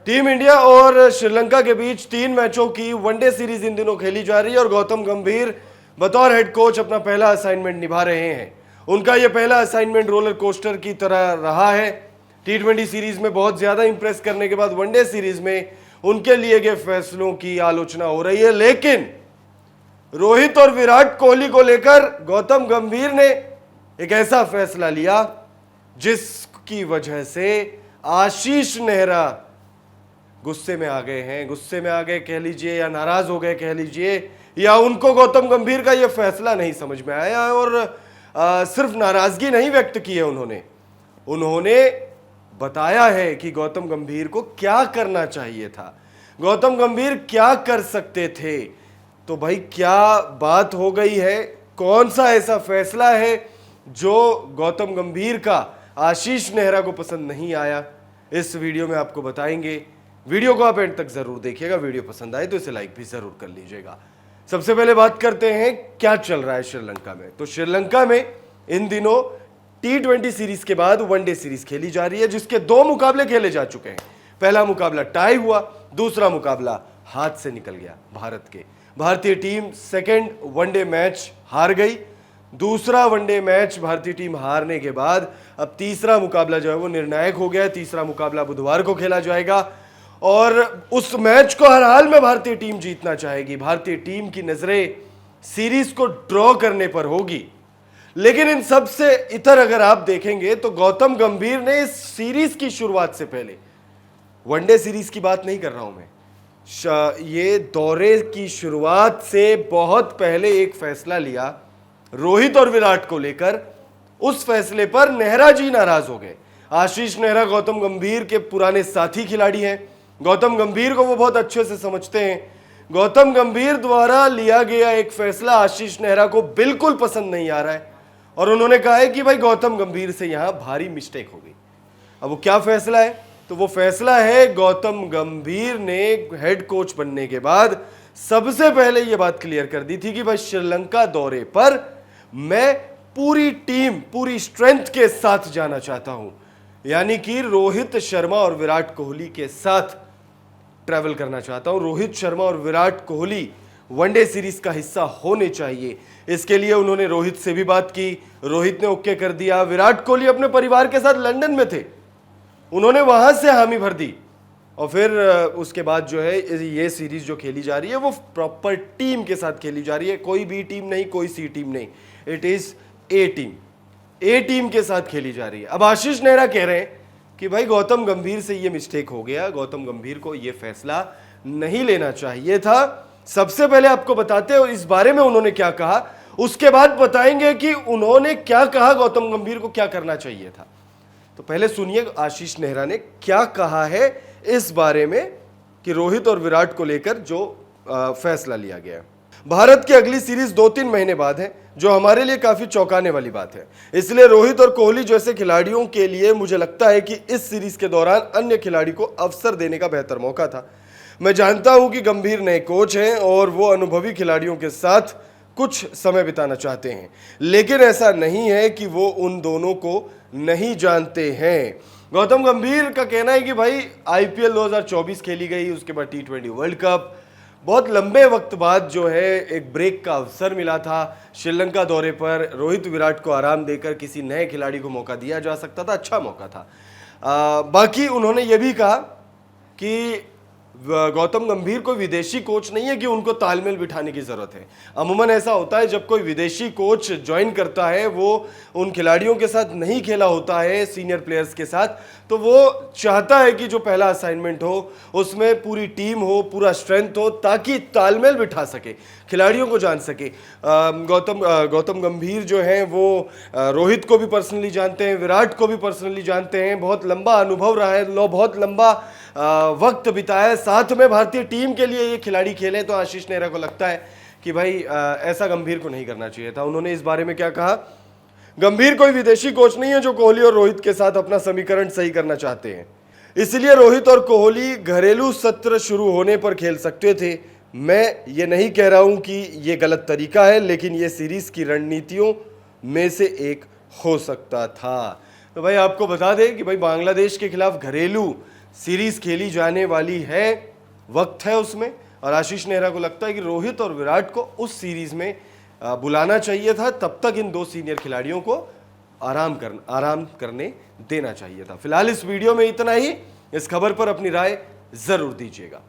Team India और श्रीलंका के बीच 3 मैचों की वनडे सीरीज इन दिनों खेली जा रही है और गौतम गंभीर बतौर हेड कोच अपना पहला असाइनमेंट निभा रहे हैं। उनका यह पहला असाइनमेंट रोलर कोस्टर की तरह रहा है। T20 सीरीज में बहुत ज्यादा इंप्रेस करने के बाद वनडे सीरीज में उनके लिए गए फैसलों की आलोचना हो रही है, लेकिन रोहित और विराट कोहली को लेकर गौतम गंभीर ने एक ऐसा फैसला लिया जिसकी वजह से आशीष नेहरा गुस्से में आ गए हैं। गुस्से में आ गए कह लीजिए या नाराज हो गए कह लीजिए, या उनको गौतम गंभीर का यह फैसला नहीं समझ में आया और सिर्फ नाराजगी नहीं व्यक्त की है उन्होंने बताया है कि गौतम गंभीर को क्या करना चाहिए था, गौतम गंभीर क्या कर सकते थे। तो भाई क्या बात हो गई है, कौन सा ऐसा फैसला है जो गौतम गंभीर का आशीष नेहरा को पसंद नहीं आया, इस वीडियो में आपको बताएंगे। वीडियो को आप एंड तक जरूर देखिएगा। वीडियो पसंद आए तो इसे लाइक भी जरूर कर लीजिएगा। सबसे पहले बात करते हैं क्या चल रहा है श्रीलंका में। तो श्रीलंका में इन दिनों T20 सीरीज के बाद वनडे सीरीज खेली जा रही है, जिसके 2 मुकाबले खेले जा चुके हैं। पहला मुकाबला टाई हुआ, दूसरा मुकाबला हाथ से निकल गया भारत के। भारतीय टीम सेकेंड वनडे मैच हार गई। दूसरा वनडे मैच भारतीय टीम हारने के बाद अब तीसरा मुकाबला जो है वो निर्णायक हो गया है। तीसरा मुकाबला बुधवार को खेला जाएगा और उस मैच को हर हाल में भारतीय टीम जीतना चाहेगी। भारतीय टीम की नजरें सीरीज को ड्रॉ करने पर होगी, लेकिन इन सब से इतर अगर आप देखेंगे तो गौतम गंभीर ने इस सीरीज की शुरुआत से पहले, वनडे सीरीज की बात नहीं कर रहा हूं मैं, ये दौरे की शुरुआत से बहुत पहले एक फैसला लिया रोहित और विराट को लेकर। उस फैसले पर नेहरा जी नाराज हो गए। आशीष नेहरा गौतम गंभीर के पुराने साथी खिलाड़ी हैं, गौतम गंभीर को वो बहुत अच्छे से समझते हैं। गौतम गंभीर द्वारा लिया गया एक फैसला आशीष नेहरा को बिल्कुल पसंद नहीं आ रहा है और उन्होंने कहा है कि भाई गौतम गंभीर से यहां भारी मिस्टेक हो गई। अब वो क्या फैसला है? तो वो फैसला है गौतम गंभीर ने हेड कोच बनने के बाद सबसे पहले ये बात क्लियर कर दी थी कि भाई श्रीलंका दौरे पर मैं पूरी टीम, पूरी स्ट्रेंथ के साथ जाना चाहता हूं, यानी कि रोहित शर्मा और विराट कोहली के साथ ट्रैवल करना चाहता हूं। रोहित शर्मा और विराट कोहली वनडे सीरीज का हिस्सा होने चाहिए। इसके लिए उन्होंने रोहित से भी बात की, रोहित ने ओके कर दिया। विराट कोहली अपने परिवार के साथ लंदन में थे, उन्होंने वहां से हामी भर दी और फिर उसके बाद जो है ये सीरीज जो खेली जा रही है वो प्रॉपर टीम के साथ खेली जा रही है। कोई बी टीम नहीं, कोई सी टीम नहीं, इट इज ए टीम के साथ खेली जा रही है। अब आशीष नेहरा कह रहे हैं कि भाई गौतम गंभीर से ये मिस्टेक हो गया, गौतम गंभीर को ये फैसला नहीं लेना चाहिए था। सबसे पहले आपको बताते हैं इस बारे में उन्होंने क्या कहा, उसके बाद बताएंगे कि उन्होंने क्या कहा, गौतम गंभीर को क्या करना चाहिए था। तो पहले सुनिए आशीष नेहरा ने क्या कहा है इस बारे में कि रोहित और विराट को लेकर जो फैसला लिया गया है। भारत की अगली सीरीज 2-3 महीने बाद है, जो हमारे लिए काफी चौंकाने वाली बात है। इसलिए रोहित और कोहली जैसे खिलाड़ियों के लिए मुझे लगता है कि इस सीरीज के दौरान अन्य खिलाड़ी को अवसर देने का बेहतर मौका था। मैं जानता हूं कि गंभीर नए कोच हैं और वो अनुभवी खिलाड़ियों के साथ कुछ समय बिताना चाहते हैं, लेकिन ऐसा नहीं है कि वो उन दोनों को नहीं जानते हैं। गौतम गंभीर का कहना है कि भाई IPL 2024 खेली गई, उसके बाद T20 वर्ल्ड कप, बहुत लंबे वक्त बाद जो है एक ब्रेक का अवसर मिला था। श्रीलंका दौरे पर रोहित विराट को आराम देकर किसी नए खिलाड़ी को मौका दिया जा सकता था, अच्छा मौका था। बाकी उन्होंने ये भी कहा कि गौतम गंभीर कोई विदेशी कोच नहीं है कि उनको तालमेल बिठाने की जरूरत है। अमूमन ऐसा होता है जब कोई विदेशी कोच ज्वाइन करता है, वो उन खिलाड़ियों के साथ नहीं खेला होता है, सीनियर प्लेयर्स के साथ, तो वो चाहता है कि जो पहला असाइनमेंट हो उसमें पूरी टीम हो, पूरा स्ट्रेंथ हो, ताकि तालमेल बिठा सके, खिलाड़ियों को जान सके। गौतम गंभीर जो हैं वो रोहित को भी पर्सनली जानते हैं, विराट को भी पर्सनली जानते हैं, बहुत लंबा अनुभव रहा है, बहुत लंबा वक्त बिताया साथ में भारतीय टीम के लिए ये खिलाड़ी खेले। तो आशीष नेहरा को लगता है कि भाई ऐसा गंभीर को नहीं करना चाहिए था। उन्होंने इस बारे में क्या कहा, गंभीर कोई विदेशी कोच नहीं है जो कोहली और रोहित के साथ अपना समीकरण सही करना चाहते हैं, इसलिए रोहित और कोहली घरेलू सत्र शुरू होने पर खेल सकते थे। मैं ये नहीं कह रहा हूं कि ये गलत तरीका है, लेकिन ये सीरीज की रणनीतियों में से एक हो सकता था। तो भाई आपको बता दें कि भाई बांग्लादेश के खिलाफ घरेलू सीरीज खेली जाने वाली है, वक्त है उसमें, और आशीष नेहरा को लगता है कि रोहित और विराट को उस सीरीज में बुलाना चाहिए था। तब तक इन दो सीनियर खिलाड़ियों को आराम करने देना चाहिए था। फिलहाल इस वीडियो में इतना ही। इस खबर पर अपनी राय जरूर दीजिएगा।